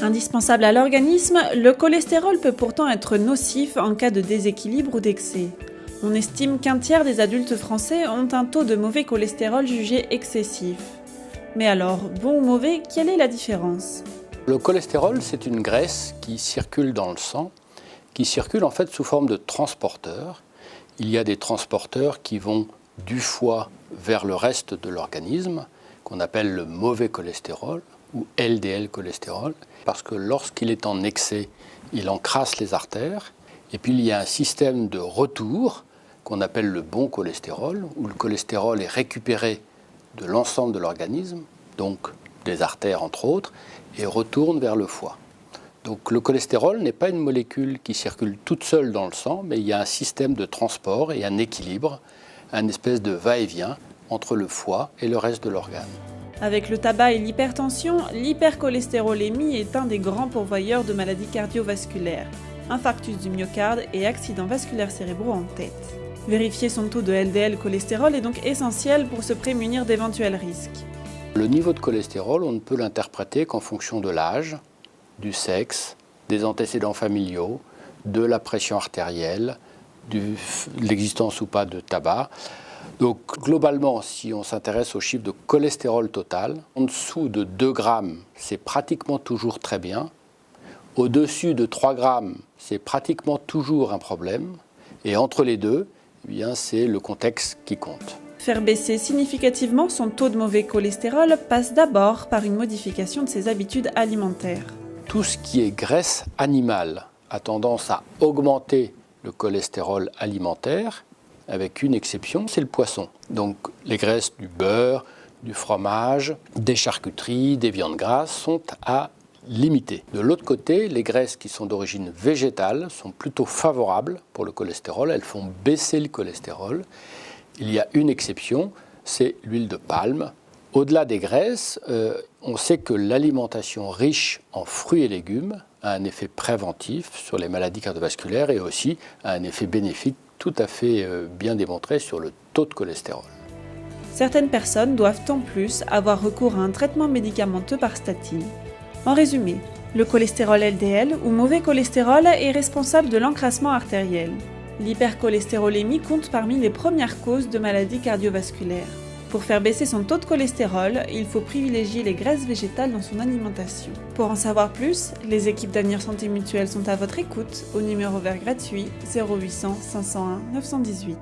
Indispensable à l'organisme, le cholestérol peut pourtant être nocif en cas de déséquilibre ou d'excès. On estime qu'un tiers des adultes français ont un taux de mauvais cholestérol jugé excessif. Mais alors, bon ou mauvais, quelle est la différence ? Le cholestérol, c'est une graisse qui circule dans le sang, qui circule en fait sous forme de transporteurs. Il y a des transporteurs qui vont du foie vers le reste de l'organisme, qu'on appelle le mauvais cholestérol ou LDL cholestérol, parce que lorsqu'il est en excès, il encrasse les artères. Et puis il y a un système de retour qu'on appelle le bon cholestérol, où le cholestérol est récupéré de l'ensemble de l'organisme, donc des artères entre autres, et retourne vers le foie. Donc le cholestérol n'est pas une molécule qui circule toute seule dans le sang, mais il y a un système de transport et un équilibre, un espèce de va-et-vient entre le foie et le reste de l'organe. Avec le tabac et l'hypertension, l'hypercholestérolémie est un des grands pourvoyeurs de maladies cardiovasculaires, infarctus du myocarde et accidents vasculaires cérébraux en tête. Vérifier son taux de LDL cholestérol est donc essentiel pour se prémunir d'éventuels risques. Le niveau de cholestérol, on ne peut l'interpréter qu'en fonction de l'âge, du sexe, des antécédents familiaux, de la pression artérielle, de l'existence ou pas de tabac. Donc globalement, si on s'intéresse au chiffre de cholestérol total, en dessous de 2 grammes, c'est pratiquement toujours très bien. Au-dessus de 3 grammes, c'est pratiquement toujours un problème. Et entre les deux, eh bien, c'est le contexte qui compte. Faire baisser significativement son taux de mauvais cholestérol passe d'abord par une modification de ses habitudes alimentaires. Tout ce qui est graisse animale a tendance à augmenter le cholestérol alimentaire, avec une exception, c'est le poisson. Donc les graisses du beurre, du fromage, des charcuteries, des viandes grasses sont à limiter. De l'autre côté, les graisses qui sont d'origine végétale sont plutôt favorables pour le cholestérol, elles font baisser le cholestérol. Il y a une exception, c'est l'huile de palme. Au-delà des graisses, on sait que l'alimentation riche en fruits et légumes a un effet préventif sur les maladies cardiovasculaires et aussi a un effet bénéfique tout à fait bien démontré sur le taux de cholestérol. Certaines personnes doivent en plus avoir recours à un traitement médicamenteux par statine. En résumé, le cholestérol LDL ou mauvais cholestérol est responsable de l'encrassement artériel. L'hypercholestérolémie compte parmi les premières causes de maladies cardiovasculaires. Pour faire baisser son taux de cholestérol, il faut privilégier les graisses végétales dans son alimentation. Pour en savoir plus, les équipes d'Avenir Santé Mutuelle sont à votre écoute au numéro vert gratuit 0800 501 918.